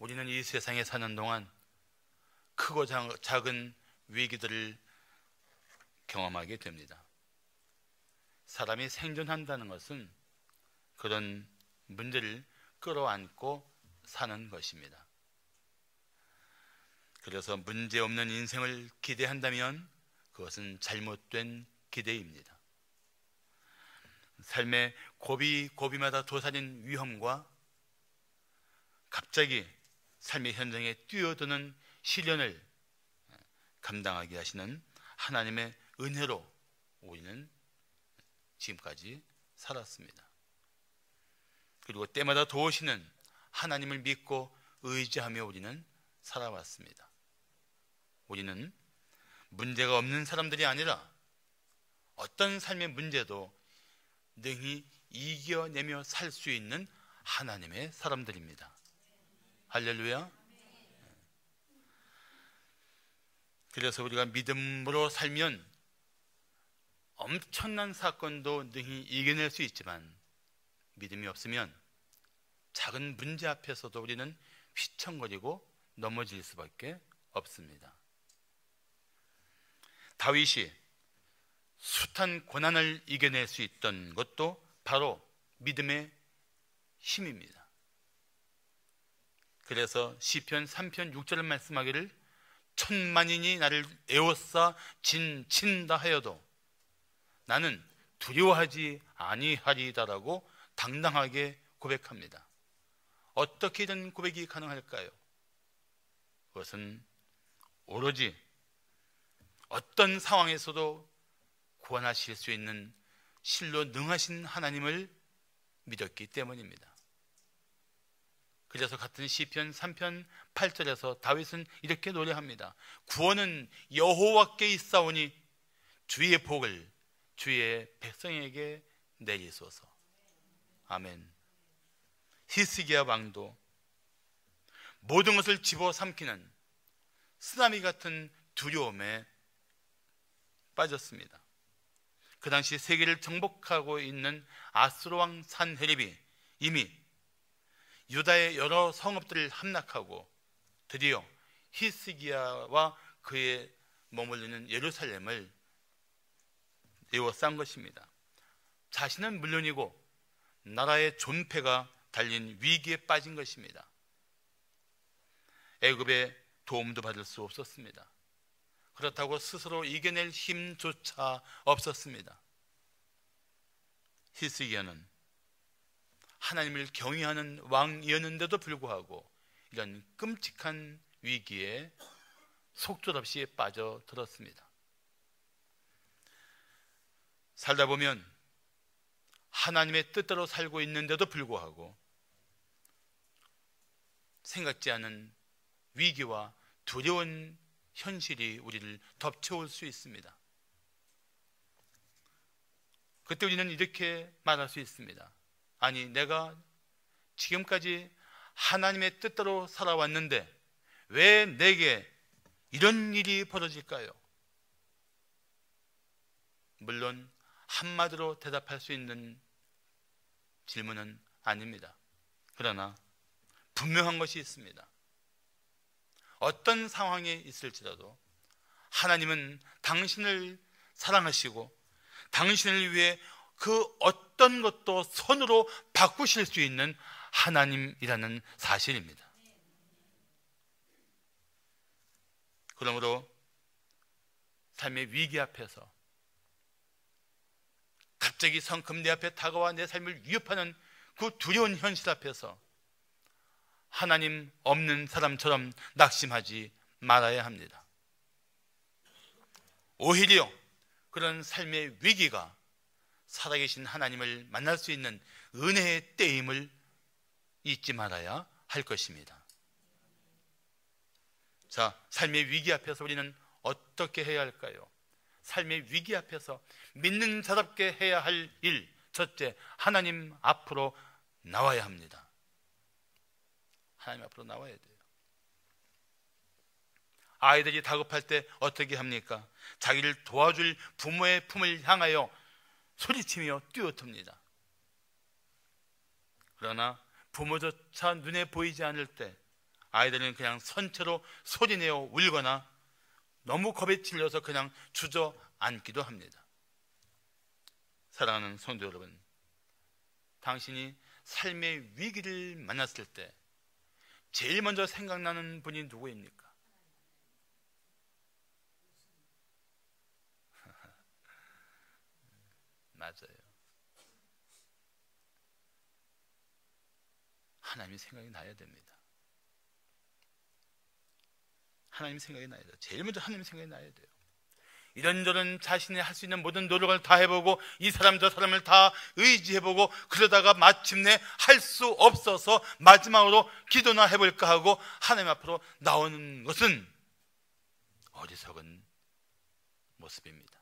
우리는 이 세상에 사는 동안 크고 작은 위기들을 경험하게 됩니다. 사람이 생존한다는 것은 그런 문제를 끌어안고 사는 것입니다. 그래서 문제 없는 인생을 기대한다면 그것은 잘못된 기대입니다. 삶의 고비마다 도사린 위험과 갑자기 삶의 현장에 뛰어드는 시련을 감당하게 하시는 하나님의 은혜로 우리는 지금까지 살았습니다. 그리고 때마다 도우시는 하나님을 믿고 의지하며 우리는 살아왔습니다. 우리는 문제가 없는 사람들이 아니라 어떤 삶의 문제도 능히 이겨내며 살 수 있는 하나님의 사람들입니다. 할렐루야. 그래서 우리가 믿음으로 살면 엄청난 사건도 능히 이겨낼 수 있지만 믿음이 없으면 작은 문제 앞에서도 우리는 휘청거리고 넘어질 수밖에 없습니다. 다윗이 숱한 고난을 이겨낼 수 있던 것도 바로 믿음의 힘입니다. 그래서 시편 3편 6절을 말씀하기를 천만인이 나를 에워싸 진친다 하여도 나는 두려워하지 아니하리다라고 당당하게 고백합니다. 어떻게 이런 고백이 가능할까요? 그것은 오로지 어떤 상황에서도 구원하실 수 있는 실로 능하신 하나님을 믿었기 때문입니다. 그래서 같은 시편 3편 8절에서 다윗은 이렇게 노래합니다. 구원은 여호와께 있사오니 주의 복을 주의 백성에게 내리소서. 아멘. 히스기야 왕도 모든 것을 집어삼키는 쓰나미 같은 두려움에 빠졌습니다. 그 당시 세계를 정복하고 있는 아수르 왕 산헤립이 이미 유다의 여러 성읍들을 함락하고 드디어 히스기야와 그의 머물리는 예루살렘을 에워싼 것입니다. 자신은 물론이고 나라의 존폐가 달린 위기에 빠진 것입니다. 애굽의 도움도 받을 수 없었습니다. 그렇다고 스스로 이겨낼 힘조차 없었습니다. 히스기야는 하나님을 경외하는 왕이었는데도 불구하고 이런 끔찍한 위기에 속절없이 빠져들었습니다. 살다 보면 하나님의 뜻대로 살고 있는데도 불구하고 생각지 않은 위기와 두려운 현실이 우리를 덮쳐올 수 있습니다. 그때 우리는 이렇게 말할 수 있습니다. 아니, 내가 지금까지 하나님의 뜻대로 살아왔는데 왜 내게 이런 일이 벌어질까요? 물론 한마디로 대답할 수 있는 질문은 아닙니다. 그러나 분명한 것이 있습니다. 어떤 상황에 있을지라도 하나님은 당신을 사랑하시고 당신을 위해 그 어떤 것도 손으로 바꾸실 수 있는 하나님이라는 사실입니다. 그러므로 삶의 위기 앞에서 갑자기 성큼 내 앞에 다가와 내 삶을 위협하는 그 두려운 현실 앞에서 하나님 없는 사람처럼 낙심하지 말아야 합니다. 오히려 그런 삶의 위기가 살아계신 하나님을 만날 수 있는 은혜의 때임을 잊지 말아야 할 것입니다. 자, 삶의 위기 앞에서 우리는 어떻게 해야 할까요? 삶의 위기 앞에서 믿는 자답게 해야 할 일, 첫째, 하나님 앞으로 나와야 합니다. 하나님 앞으로 나와야 돼요. 아이들이 다급할 때 어떻게 합니까? 자기를 도와줄 부모의 품을 향하여 소리치며 뛰어듭니다. 그러나 부모조차 눈에 보이지 않을 때 아이들은 그냥 선체로 소리내어 울거나 너무 겁에 질려서 그냥 주저앉기도 합니다. 사랑하는 성도 여러분, 당신이 삶의 위기를 만났을 때 제일 먼저 생각나는 분이 누구입니까? 맞아요. 하나님이 생각이 나야 됩니다. 하나님 생각이 나야 돼요. 제일 먼저 하나님 생각이 나야 돼요. 이런저런 자신이 할 수 있는 모든 노력을 다 해보고 이 사람 저 사람을 다 의지해보고 그러다가 마침내 할 수 없어서 마지막으로 기도나 해볼까 하고 하나님 앞으로 나오는 것은 어리석은 모습입니다.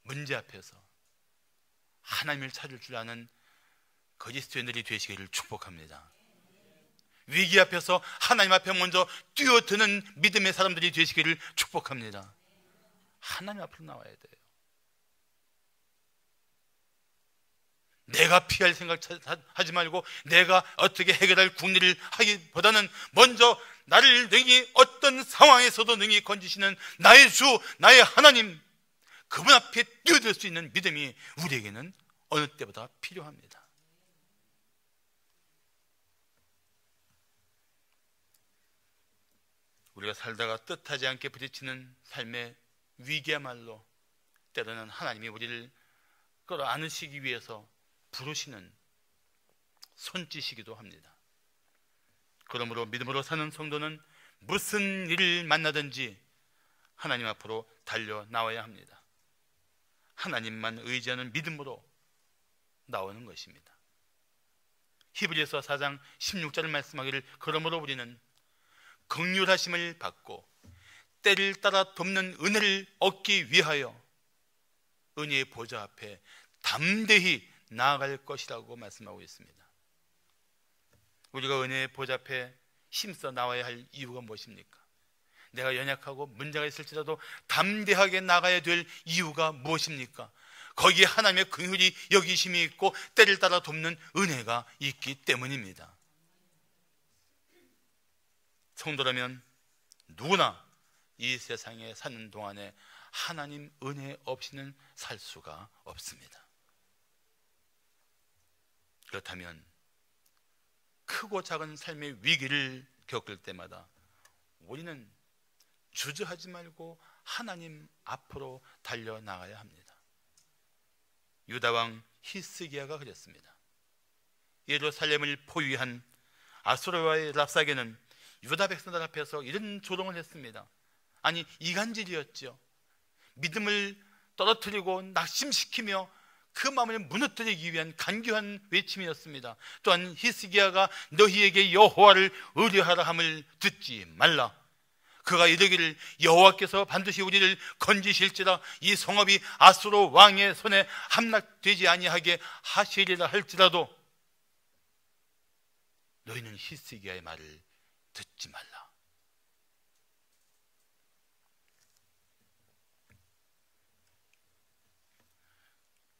문제 앞에서 하나님을 찾을 줄 아는 그리스도인들이 되시기를 축복합니다. 위기 앞에서 하나님 앞에 먼저 뛰어드는 믿음의 사람들이 되시기를 축복합니다. 하나님 앞으로 나와야 돼요. 내가 피할 생각 하지 말고 내가 어떻게 해결할 궁리를 하기보다는 먼저 나를 능히 어떤 상황에서도 능히 건지시는 나의 주, 나의 하나님, 그분 앞에 뛰어들 수 있는 믿음이 우리에게는 어느 때보다 필요합니다. 우리가 살다가 뜻하지 않게 부딪히는 삶의 위기야말로 때로는 하나님이 우리를 끌어안으시기 위해서 부르시는 손짓이기도 합니다. 그러므로 믿음으로 사는 성도는 무슨 일을 만나든지 하나님 앞으로 달려 나와야 합니다. 하나님만 의지하는 믿음으로 나오는 것입니다. 히브리서 4장 16절을 말씀하기를 그러므로 우리는 긍휼하심을 받고 때를 따라 돕는 은혜를 얻기 위하여 은혜의 보좌 앞에 담대히 나아갈 것이라고 말씀하고 있습니다. 우리가 은혜의 보좌 앞에 힘써 나와야 할 이유가 무엇입니까? 내가 연약하고 문제가 있을지라도 담대하게 나가야 될 이유가 무엇입니까? 거기에 하나님의 긍휼이 여기심이 있고 때를 따라 돕는 은혜가 있기 때문입니다. 성도라면 누구나 이 세상에 사는 동안에 하나님 은혜 없이는 살 수가 없습니다. 그렇다면 크고 작은 삶의 위기를 겪을 때마다 우리는 주저하지 말고 하나님 앞으로 달려나가야 합니다. 유다왕 히스기야가 그랬습니다. 예루살렘을 포위한 아수르와의 랍사게는 유다 백성들 앞에서 이런 조롱을 했습니다. 아니, 이간질이었죠. 믿음을 떨어뜨리고 낙심시키며 그 마음을 무너뜨리기 위한 간교한 외침이었습니다. 또한 히스기야가 너희에게 여호와를 의뢰하라 함을 듣지 말라. 그가 이르기를 여호와께서 반드시 우리를 건지실지라 이 성읍이 아수르 왕의 손에 함락되지 아니하게 하시리라 할지라도 너희는 히스기야의 말을 듣지 말라.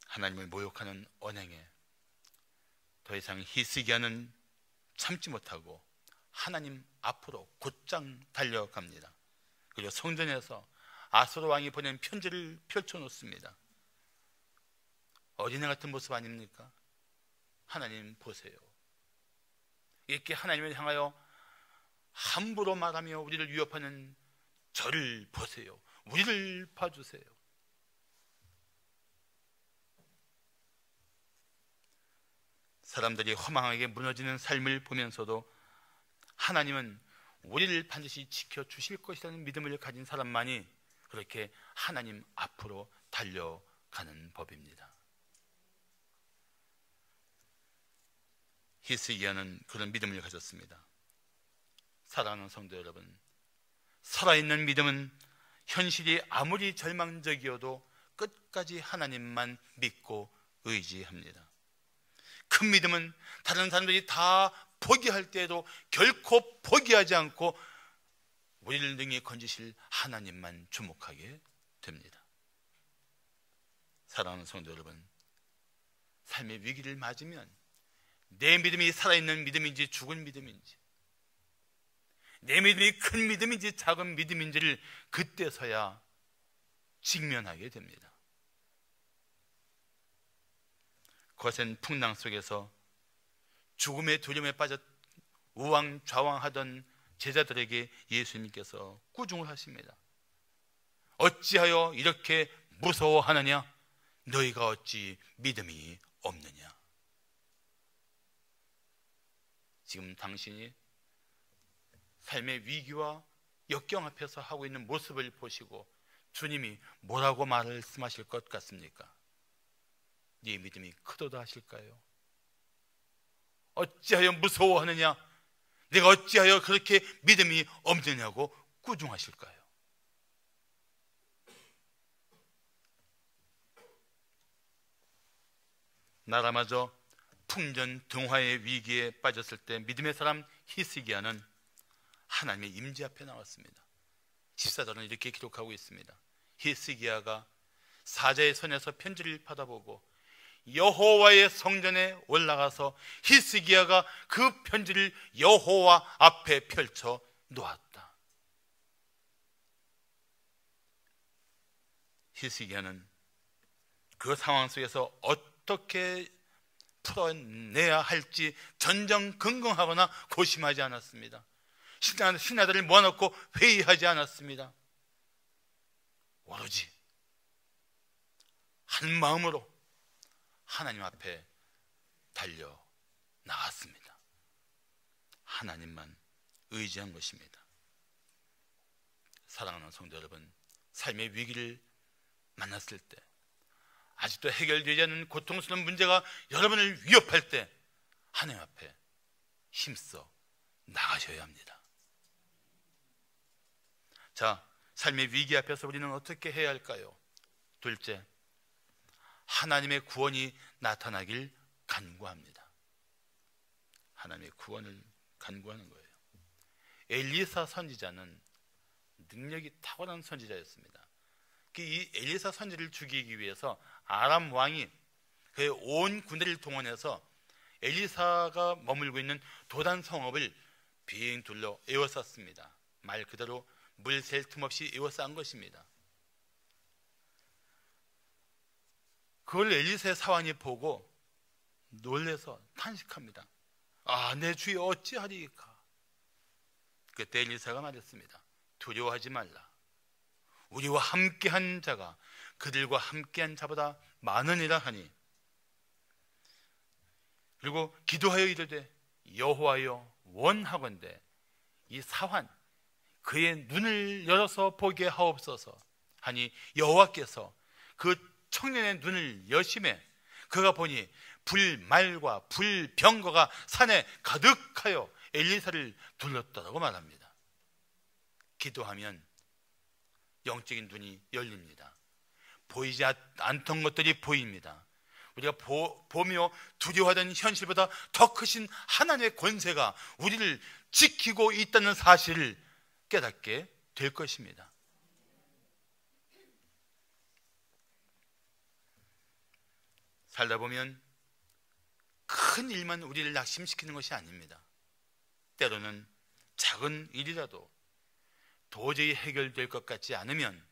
하나님을 모욕하는 언행에 더 이상 히스기야는 참지 못하고 하나님 앞으로 곧장 달려갑니다. 그리고 성전에서 아수르 왕이 보낸 편지를 펼쳐놓습니다. 어린애 같은 모습 아닙니까? 하나님 보세요. 이렇게 하나님을 향하여 함부로 말하며 우리를 위협하는 저를 보세요. 우리를 봐주세요. 사람들이 허망하게 무너지는 삶을 보면서도 하나님은 우리를 반드시 지켜주실 것이라는 믿음을 가진 사람만이 그렇게 하나님 앞으로 달려가는 법입니다. 히스기야는 그런 믿음을 가졌습니다. 사랑하는 성도 여러분, 살아있는 믿음은 현실이 아무리 절망적이어도 끝까지 하나님만 믿고 의지합니다. 큰 믿음은 다른 사람들이 다 포기할 때에도 결코 포기하지 않고 우리를 능히 건지실 하나님만 주목하게 됩니다. 사랑하는 성도 여러분, 삶의 위기를 맞으면 내 믿음이 살아있는 믿음인지 죽은 믿음인지, 내 믿음이 큰 믿음인지 작은 믿음인지를 그때서야 직면하게 됩니다. 거센 풍랑 속에서 죽음의 두려움에 빠져 우왕좌왕하던 제자들에게 예수님께서 꾸중을 하십니다. 어찌하여 이렇게 무서워하느냐? 너희가 어찌 믿음이 없느냐? 지금 당신이 삶의 위기와 역경 앞에서 하고 있는 모습을 보시고 주님이 뭐라고 말씀하실 것 같습니까? 네 믿음이 크도다 하실까요? 어찌하여 무서워하느냐? 내가 어찌하여 그렇게 믿음이 없느냐고 꾸중하실까요? 나라마저 풍전등화의 위기에 빠졌을 때 믿음의 사람 히스기야는 하나님의 임재 앞에 나왔습니다. 14절은 이렇게 기록하고 있습니다. 히스기야가 사자의 손에서 편지를 받아보고 여호와의 성전에 올라가서 히스기야가 그 편지를 여호와 앞에 펼쳐 놓았다. 히스기야는 그 상황 속에서 어떻게 풀어내야 할지 전전긍긍하거나 고심하지 않았습니다. 신하들을 모아놓고 회의하지 않았습니다. 오로지 한 마음으로 하나님 앞에 달려 나갔습니다. 하나님만 의지한 것입니다. 사랑하는 성도 여러분, 삶의 위기를 만났을 때, 아직도 해결되지 않는 고통스러운 문제가 여러분을 위협할 때 하나님 앞에 힘써 나가셔야 합니다. 자, 삶의 위기 앞에서 우리는 어떻게 해야 할까요? 둘째, 하나님의 구원이 나타나길 간구합니다. 하나님의 구원을 간구하는 거예요. 엘리사 선지자는 능력이 탁월한 선지자였습니다. 이 엘리사 선지를 죽이기 위해서 아람 왕이 그의 온 군대를 동원해서 엘리사가 머물고 있는 도단 성읍을 빙 둘러 에워쌌습니다. 말 그대로 물 셀 틈 없이 에워싼 것입니다. 그걸 엘리사의 사환이 보고 놀래서 탄식합니다. 아, 내 주여 어찌하리까? 그때 엘리사가 말했습니다. 두려워하지 말라. 우리와 함께한 자가 그들과 함께한 자보다 많으니라 하니, 그리고 기도하여 이르되 여호와여 원하건대 이 사환 그의 눈을 열어서 보게 하옵소서 하니 여호와께서 그 청년의 눈을 여심해 그가 보니 불말과 불병거가 산에 가득하여 엘리사를 둘렀다라고 말합니다. 기도하면 영적인 눈이 열립니다. 보이지 않던 것들이 보입니다. 우리가 보며 두려워하던 현실보다 더 크신 하나님의 권세가 우리를 지키고 있다는 사실을 깨닫게 될 것입니다. 살다 보면 큰 일만 우리를 낙심시키는 것이 아닙니다. 때로는 작은 일이라도 도저히 해결될 것 같지 않으면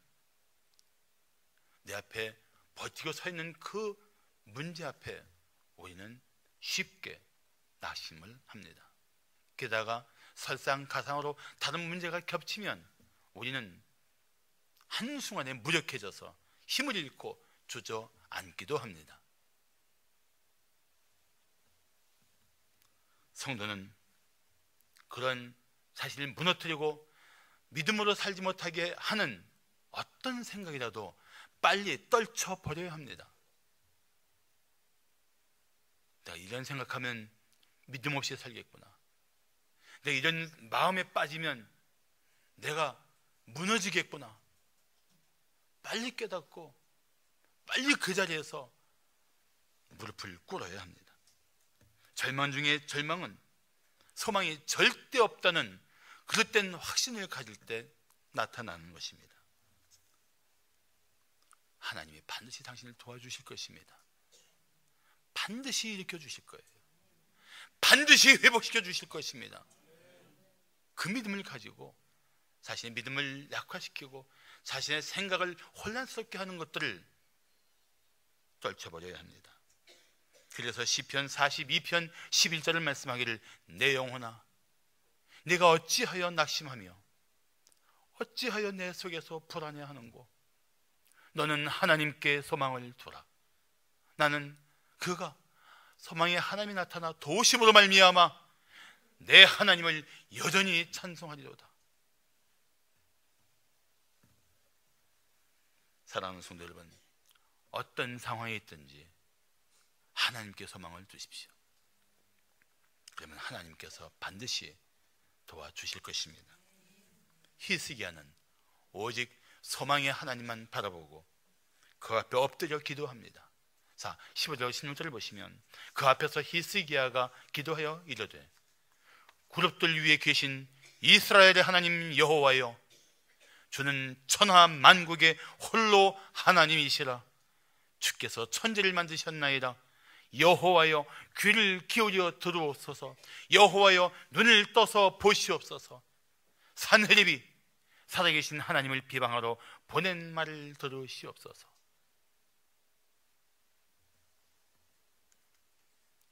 내 앞에 버티고 서 있는 그 문제 앞에 우리는 쉽게 낙심을 합니다. 게다가 설상가상으로 다른 문제가 겹치면 우리는 한순간에 무력해져서 힘을 잃고 주저앉기도 합니다. 성도는 그런 사실을 무너뜨리고 믿음으로 살지 못하게 하는 어떤 생각이라도 빨리 떨쳐버려야 합니다. 내가 이런 생각하면 믿음 없이 살겠구나. 내가 이런 마음에 빠지면 내가 무너지겠구나. 빨리 깨닫고 빨리 그 자리에서 무릎을 꿇어야 합니다. 절망 중에 절망은 소망이 절대 없다는 그릇된 확신을 가질 때 나타나는 것입니다. 하나님이 반드시 당신을 도와주실 것입니다. 반드시 일으켜 주실 거예요. 반드시 회복시켜 주실 것입니다. 그 믿음을 가지고 자신의 믿음을 약화시키고 자신의 생각을 혼란스럽게 하는 것들을 떨쳐버려야 합니다. 그래서 시편 42편 11절을 말씀하기를 내 영혼아 네가 어찌하여 낙심하며 어찌하여 내 속에서 불안해하는고 너는 하나님께 소망을 두라. 나는 그가 소망의 하나님이 나타나 도우심으로 말미암아 내 하나님을 여전히 찬송하리로다. 사랑하는 성도 여러분, 어떤 상황에 있든지 하나님께 소망을 두십시오. 그러면 하나님께서 반드시 도와주실 것입니다. 히스기야는 오직 소망의 하나님만 바라보고 그 앞에 엎드려 기도합니다. 자, 15절 16절을 보시면 그 앞에서 히스기야가 기도하여 이르되 그룹들 위에 계신 이스라엘의 하나님 여호와여 주는 천하 만국의 홀로 하나님이시라. 주께서 천지를 만드셨나이다. 여호와여 귀를 기울여 들어오소서. 여호와여 눈을 떠서 보시옵소서. 산헤립이 살아계신 하나님을 비방하러 보낸 말을 들으시옵소서.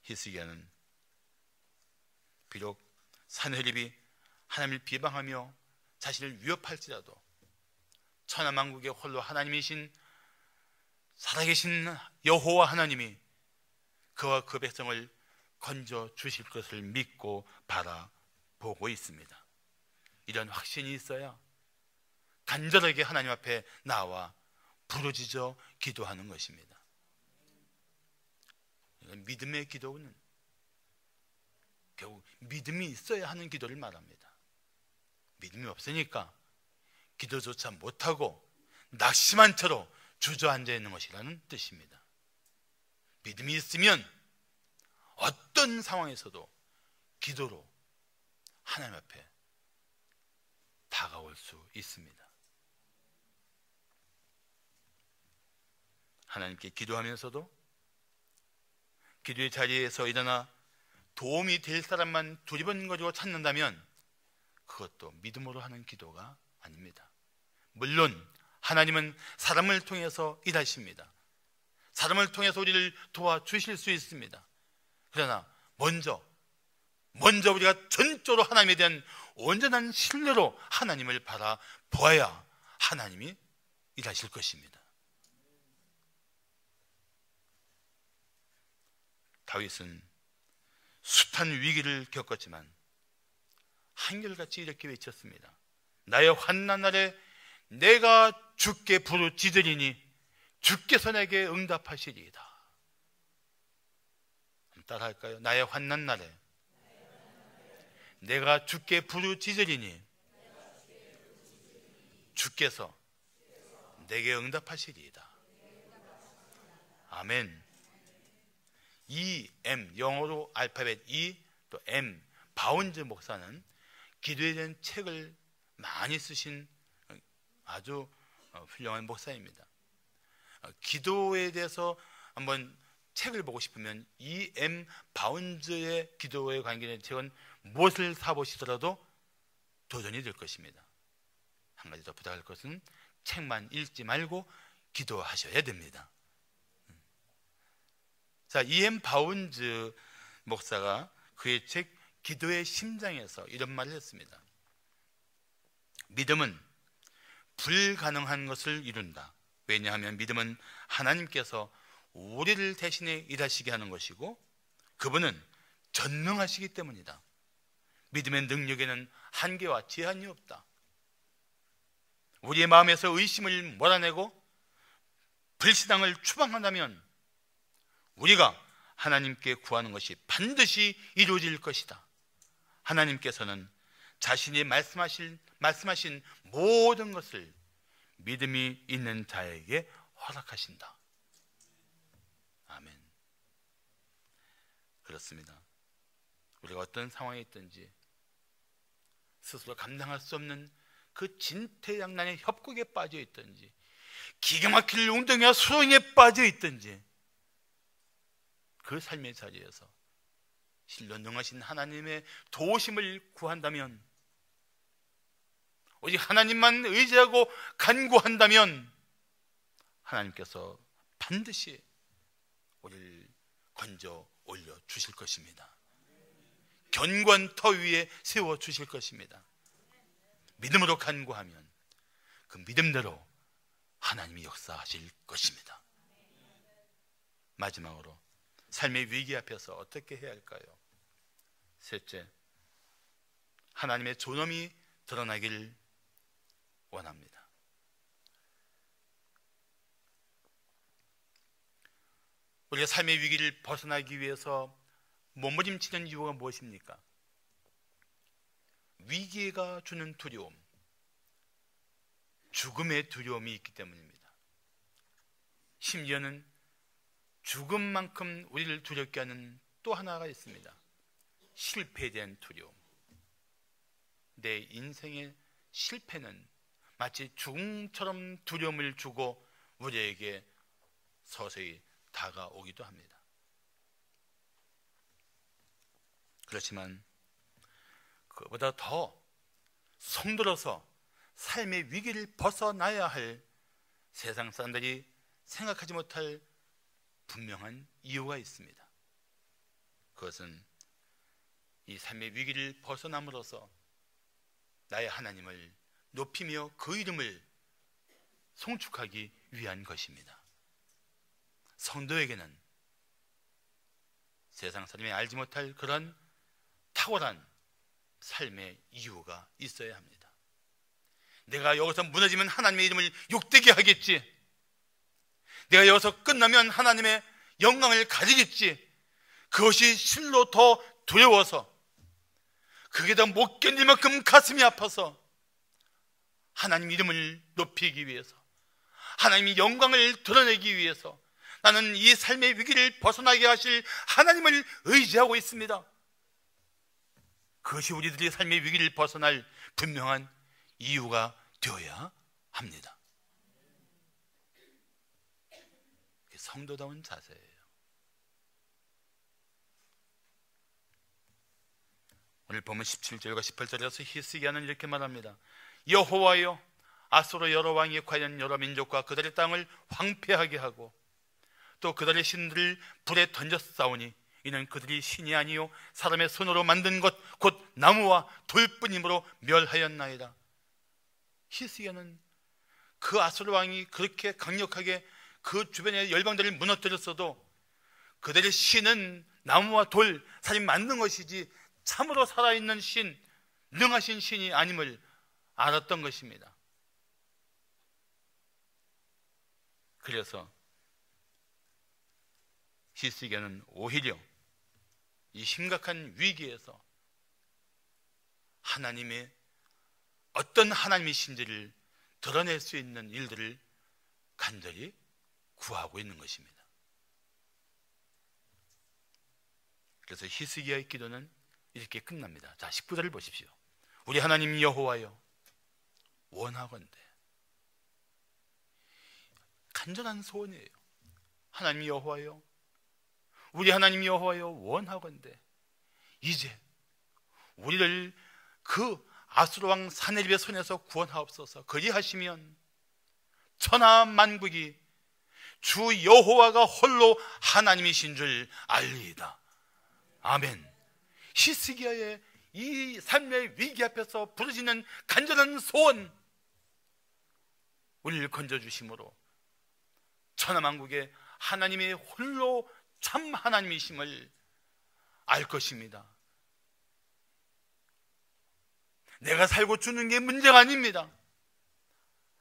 히스기야는 비록 산헤립이 하나님을 비방하며 자신을 위협할지라도 천하만국의 홀로 하나님이신 살아계신 여호와 하나님이 그와 그 백성을 건져 주실 것을 믿고 바라보고 있습니다. 이런 확신이 있어야 간절하게 하나님 앞에 나와 부르짖어 기도하는 것입니다. 믿음의 기도는 결국 믿음이 있어야 하는 기도를 말합니다. 믿음이 없으니까 기도조차 못하고 낙심한 채로 주저앉아 있는 것이라는 뜻입니다. 믿음이 있으면 어떤 상황에서도 기도로 하나님 앞에 다가올 수 있습니다. 하나님께 기도하면서도 기도의 자리에서 일어나 도움이 될 사람만 두리번거리고 찾는다면 그것도 믿음으로 하는 기도가 아닙니다. 물론 하나님은 사람을 통해서 일하십니다. 사람을 통해서 우리를 도와주실 수 있습니다. 그러나 먼저 우리가 전적으로 하나님에 대한 온전한 신뢰로 하나님을 바라보아야 하나님이 일하실 것입니다. 다윗은 숱한 위기를 겪었지만 한결같이 이렇게 외쳤습니다. 나의 환난 날에 내가 주께 부르짖으리니 주께서 내게 응답하시리이다. 따라할까요? 나의 환난 날에 내가 주께 부르짖으리니 주께서 내게 응답하시리이다. 아멘. E.M. 영어로 알파벳 E 또 M 바운즈 목사는 기도에 대한 책을 많이 쓰신 아주 훌륭한 목사입니다. 기도에 대해서 한번 책을 보고 싶으면 E.M. 바운즈의 기도에 관계된 책은 무엇을 사보시더라도 도전이 될 것입니다. 한 가지 더 부탁할 것은 책만 읽지 말고 기도하셔야 됩니다. 자, E.M. 바운즈 목사가 그의 책 기도의 심장에서 이런 말을 했습니다. 믿음은 불가능한 것을 이룬다. 왜냐하면 믿음은 하나님께서 우리를 대신해 일하시게 하는 것이고 그분은 전능하시기 때문이다. 믿음의 능력에는 한계와 제한이 없다. 우리의 마음에서 의심을 몰아내고 불신앙을 추방한다면 우리가 하나님께 구하는 것이 반드시 이루어질 것이다. 하나님께서는 자신이 말씀하신 모든 것을 믿음이 있는 자에게 허락하신다. 아멘. 그렇습니다. 우리가 어떤 상황에 있든지 스스로 감당할 수 없는 그 진퇴양난의 협곡에 빠져 있든지 기가 막힐 웅덩이와 수렁에 빠져 있든지 그 삶의 자리에서 실로 능하신 하나님의 도우심을 구한다면, 오직 하나님만 의지하고 간구한다면 하나님께서 반드시 우리를 건져 올려 주실 것입니다. 견고한 터 위에 세워 주실 것입니다. 믿음으로 간구하면 그 믿음대로 하나님이 역사하실 것입니다. 마지막으로 삶의 위기 앞에서 어떻게 해야 할까요? 셋째, 하나님의 존엄이 드러나길 원합니다. 우리가 삶의 위기를 벗어나기 위해서 몸부림치는 이유가 무엇입니까? 위기가 주는 두려움, 죽음의 두려움이 있기 때문입니다. 심지어는 죽음만큼 우리를 두렵게 하는 또 하나가 있습니다. 실패에 대한 두려움. 내 인생의 실패는 마치 죽음처럼 두려움을 주고 우리에게 서서히 다가오기도 합니다. 그렇지만 그보다 더 성들어서 삶의 위기를 벗어나야 할 세상 사람들이 생각하지 못할 분명한 이유가 있습니다. 그것은 이 삶의 위기를 벗어남으로써 나의 하나님을 높이며 그 이름을 송축하기 위한 것입니다. 성도에게는 세상 사람이 알지 못할 그런 탁월한 삶의 이유가 있어야 합니다. 내가 여기서 무너지면 하나님의 이름을 욕되게 하겠지, 내가 여기서 끝나면 하나님의 영광을 가지겠지, 그것이 실로 더 두려워서, 그게 더 못 견딜 만큼 가슴이 아파서 하나님 이름을 높이기 위해서, 하나님의 영광을 드러내기 위해서 나는 이 삶의 위기를 벗어나게 하실 하나님을 의지하고 있습니다. 그것이 우리들의 삶의 위기를 벗어날 분명한 이유가 되어야 합니다. 성도다운 자세예요. 오늘 보면 17절과 18절에서 히스기야는 이렇게 말합니다. 여호와여, 아수르 여러 왕이 과연 여러 민족과 그들의 땅을 황폐하게 하고 또 그들의 신들을 불에 던졌사오니 이는 그들이 신이 아니요 사람의 손으로 만든 것 곧 나무와 돌뿐이므로 멸하였나이다. 히스기야는 그 아수르 왕이 그렇게 강력하게 그 주변의 열방들을 무너뜨렸어도 그들의 신은 나무와 돌, 사람이 만든 것이지 참으로 살아있는 신, 능하신 신이 아님을 알았던 것입니다. 그래서 히스기야는 오히려 이 심각한 위기에서 하나님의 어떤 하나님이신지를 드러낼 수 있는 일들을 간절히 구하고 있는 것입니다. 그래서 히스기야의 기도는 이렇게 끝납니다. 자, 19절을 보십시오. 우리 하나님 여호와여, 원하건대. 간절한 소원이에요. 하나님 여호와여, 우리 하나님 여호와여, 원하건대 이제 우리를 그 아수르 왕 사네립의 손에서 구원하옵소서. 그리하시면 천하 만국이 주 여호와가 홀로 하나님이신 줄 알리이다. 아멘. 히스기야의 이 삶의 위기 앞에서 부르짖는 간절한 소원, 우리를 건져주심으로 천하 만국의 하나님의 홀로 참 하나님이심을 알 것입니다. 내가 살고 죽는 게 문제가 아닙니다.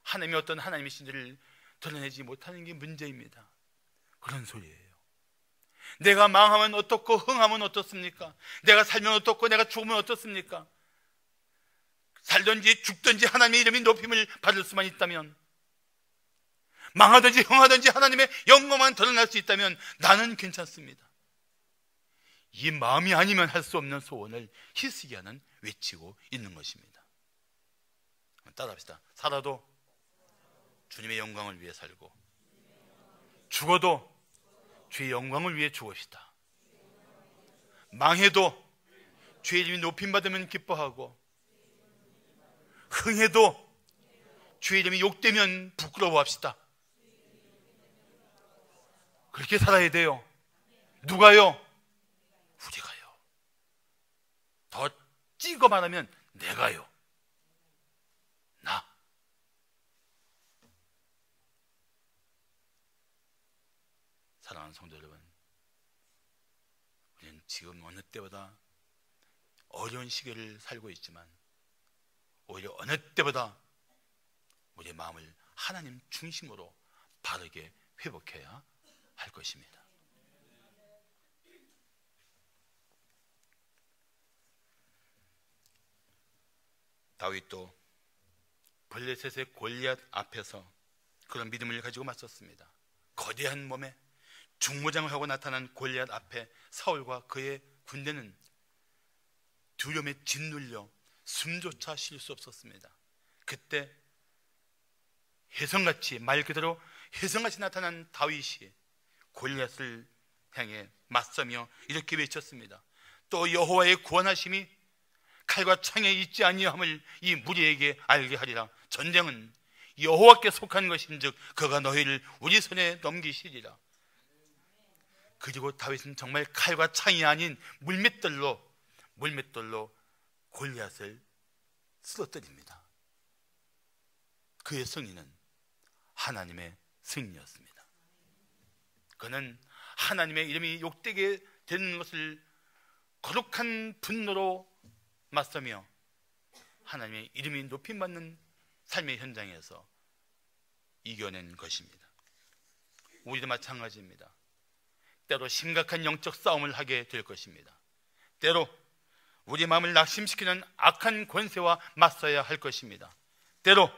하나님이 어떤 하나님이신지를 드러내지 못하는 게 문제입니다. 그런 소리예요. 내가 망하면 어떻고 흥하면 어떻습니까? 내가 살면 어떻고 내가 죽으면 어떻습니까? 살든지 죽든지 하나님의 이름이 높임을 받을 수만 있다면, 망하든지 흥하든지 하나님의 영광만 드러날 수 있다면 나는 괜찮습니다. 이 마음이 아니면 할 수 없는 소원을 히스기야는 외치고 있는 것입니다. 따라합시다. 살아도 주님의 영광을 위해 살고, 죽어도 주의 영광을 위해 죽읍시다. 망해도 주의 이름이 높임받으면 기뻐하고, 흥해도 주의 이름이 욕되면 부끄러워합시다. 그렇게 살아야 돼요. 누가요? 우리가요. 더 찍어 말하면 내가요. 나. 사랑하는 성도 여러분, 우리는 지금 어느 때보다 어려운 시기를 살고 있지만 오히려 어느 때보다 우리의 마음을 하나님 중심으로 바르게 회복해야 할 것입니다. 다윗도 블레셋의 골리앗 앞에서 그런 믿음을 가지고 맞섰습니다. 거대한 몸에 중무장을 하고 나타난 골리앗 앞에 사울과 그의 군대는 두려움에 짓눌려 숨조차 쉴 수 없었습니다. 그때 혜성같이, 말 그대로 혜성같이 나타난 다윗이 골리앗을 향해 맞서며 이렇게 외쳤습니다. 또 여호와의 구원하심이 칼과 창에 있지 아니함을 이 무리에게 알게 하리라. 전쟁은 여호와께 속한 것인즉 그가 너희를 우리 손에 넘기시리라. 그리고 다윗은 정말 칼과 창이 아닌 물맷돌로 골리앗을 쓰러뜨립니다. 그의 승리는 하나님의 승리였습니다. 그는 하나님의 이름이 욕되게 되는 것을 거룩한 분노로 맞서며 하나님의 이름이 높임받는 삶의 현장에서 이겨낸 것입니다. 우리도 마찬가지입니다. 때로 심각한 영적 싸움을 하게 될 것입니다. 때로 우리 마음을 낙심시키는 악한 권세와 맞서야 할 것입니다. 때로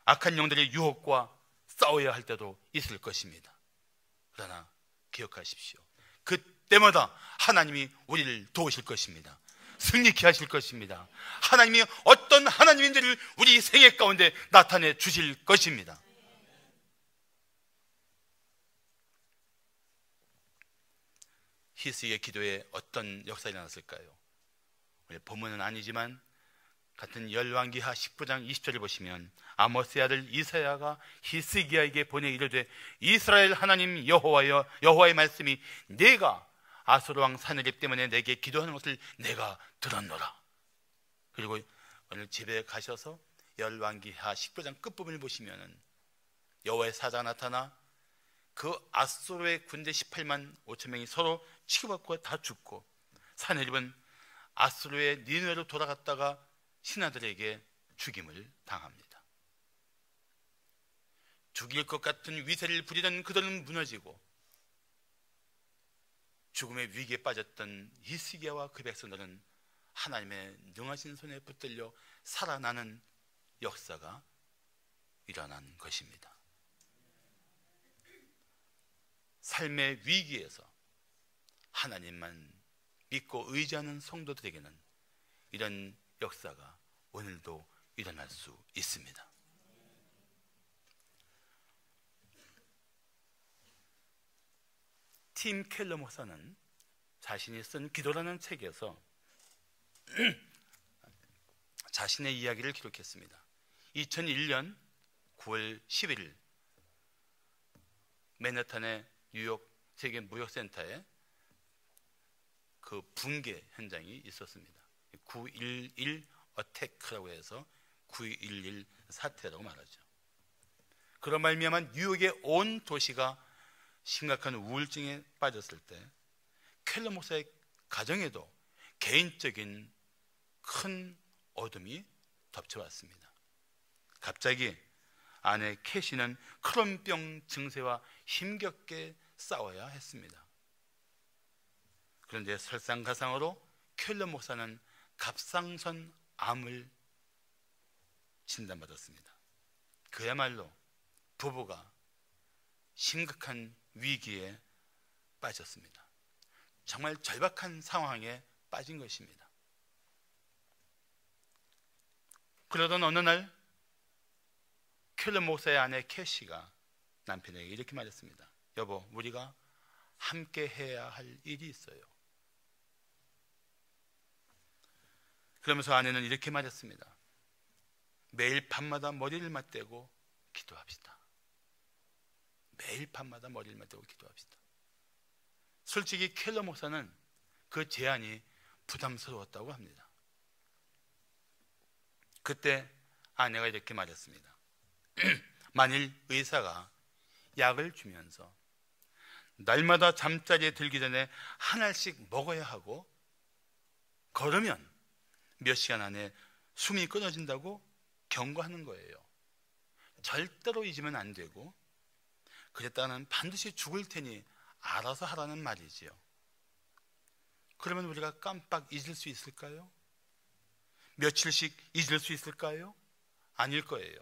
악한 영들의 유혹과 싸워야 할 때도 있을 것입니다. 그러나 기억하십시오. 그때마다 하나님이 우리를 도우실 것입니다. 승리케 하실 것입니다. 하나님이 어떤 하나님인지를 우리 생애 가운데 나타내 주실 것입니다. 히스기야의 기도에 어떤 역사가 일어났을까요? 본문은 아니지만 같은 열왕기하 19장 20절을 보시면 아모스의 아들 이사야가 히스기야에게 보내 이르되 이스라엘 하나님 여호와의 말씀이 내가 아수르 왕 사느립 때문에 내게 기도하는 것을 내가 들었노라. 그리고 오늘 집에 가셔서 열왕기하 19장 끝부분을 보시면 여호와의 사자가 나타나 그 아수르의 군대 18만 5천 명이 서로 치고받고 다 죽고 사느립은 아수르의 니느웨로 돌아갔다가 신하들에게 죽임을 당합니다. 죽일 것 같은 위세를 부리던 그들은 무너지고 죽음의 위기에 빠졌던 히스기야와 그 백성들은 하나님의 능하신 손에 붙들려 살아나는 역사가 일어난 것입니다. 삶의 위기에서 하나님만 믿고 의지하는 성도들에게는 이런 역사가 오늘도 일어날 수 있습니다. 팀 켈러 목사는 자신이 쓴 기도라는 책에서 자신의 이야기를 기록했습니다. 2001년 9월 11일 맨해튼의 뉴욕 세계 무역센터에 그 붕괴 현장이 있었습니다. 9.11 어택라고 해서 9.11 사태라고 말하죠. 그런 말미암아 뉴욕의 온 도시가 심각한 우울증에 빠졌을 때 켈러 목사의 가정에도 개인적인 큰 어둠이 덮쳐왔습니다. 갑자기 아내 캐시는 크론병 증세와 힘겹게 싸워야 했습니다. 그런데 설상가상으로 켈러 목사는 갑상선 암을 진단받았습니다. 그야말로 부부가 심각한 위기에 빠졌습니다. 정말 절박한 상황에 빠진 것입니다. 그러던 어느 날 켈러 목사의 아내 캐시가 남편에게 이렇게 말했습니다. 여보, 우리가 함께 해야 할 일이 있어요. 그러면서 아내는 이렇게 말했습니다. 매일 밤마다 머리를 맞대고 기도합시다. 매일 밤마다 머리를 맞대고 기도합시다. 솔직히 켈러 목사는 그 제안이 부담스러웠다고 합니다. 그때 아내가 이렇게 말했습니다. 만일 의사가 약을 주면서 날마다 잠자리에 들기 전에 한 알씩 먹어야 하고 걸으면 몇 시간 안에 숨이 끊어진다고 경고하는 거예요. 절대로 잊으면 안 되고 그랬다가는 반드시 죽을 테니 알아서 하라는 말이지요. 그러면 우리가 깜빡 잊을 수 있을까요? 며칠씩 잊을 수 있을까요? 아닐 거예요.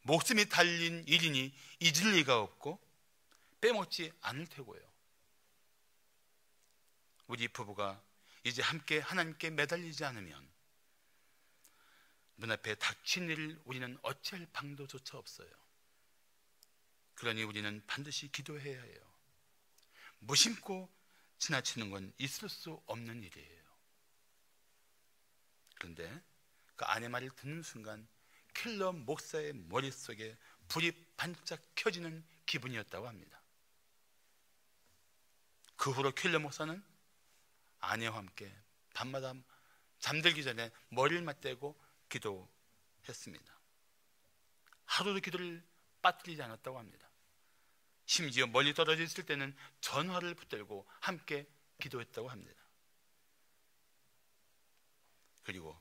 목숨이 달린 일이니 잊을 리가 없고 빼먹지 않을 테고요. 우리 부부가 이제 함께 하나님께 매달리지 않으면 눈앞에 닥친 일을 우리는 어찌할 방도조차 없어요. 그러니 우리는 반드시 기도해야 해요. 무심코 지나치는 건 있을 수 없는 일이에요. 그런데 그 아내 말을 듣는 순간 켈러 목사의 머릿속에 불이 반짝 켜지는 기분이었다고 합니다. 그 후로 켈러 목사는 아내와 함께 밤마다 잠들기 전에 머리를 맞대고 기도했습니다. 하루도 기도를 빠뜨리지 않았다고 합니다. 심지어 멀리 떨어져 있을 때는 전화를 붙들고 함께 기도했다고 합니다. 그리고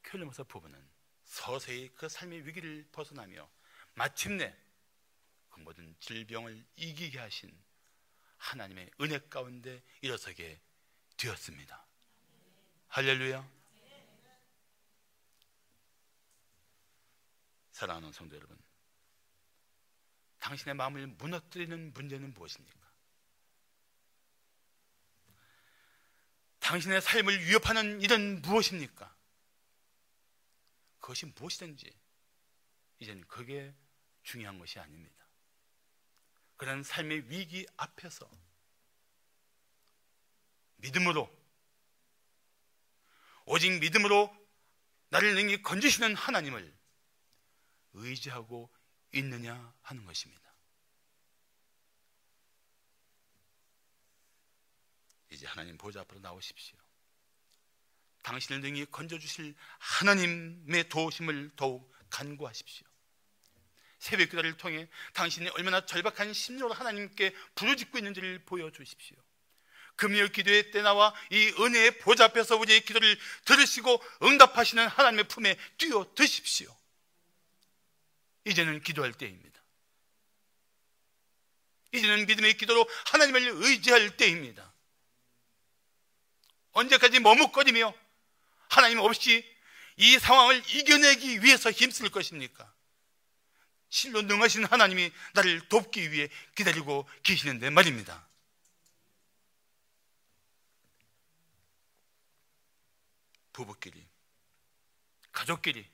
켈러 목사 부부는 서서히 그 삶의 위기를 벗어나며 마침내 그 모든 질병을 이기게 하신 하나님의 은혜 가운데 일어서게 되었습니다. 할렐루야. 사랑하는 성도 여러분, 당신의 마음을 무너뜨리는 문제는 무엇입니까? 당신의 삶을 위협하는 일은 무엇입니까? 그것이 무엇이든지 이제는 그게 중요한 것이 아닙니다. 그런 삶의 위기 앞에서 믿음으로, 오직 믿음으로 나를 능히 건지시는 하나님을 의지하고 있느냐 하는 것입니다. 이제 하나님 보좌 앞으로 나오십시오. 당신을 능히 건져주실 하나님의 도우심을 더욱 간구하십시오. 새벽 기도를 통해 당신이 얼마나 절박한 심령으로 하나님께 부르짖고 있는지를 보여주십시오. 금요 기도회 때 나와 이 은혜의 보좌 앞에서 우리의 기도를 들으시고 응답하시는 하나님의 품에 뛰어드십시오. 이제는 기도할 때입니다. 이제는 믿음의 기도로 하나님을 의지할 때입니다. 언제까지 머뭇거리며 하나님 없이 이 상황을 이겨내기 위해서 힘쓸 것입니까? 실로 능하신 하나님이 나를 돕기 위해 기다리고 계시는데 말입니다. 부부끼리, 가족끼리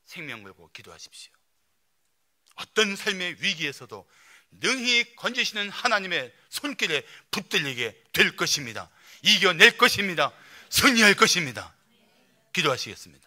생명 걸고 기도하십시오. 어떤 삶의 위기에서도 능히 건지시는 하나님의 손길에 붙들리게 될 것입니다. 이겨낼 것입니다. 승리할 것입니다. 기도하시겠습니다.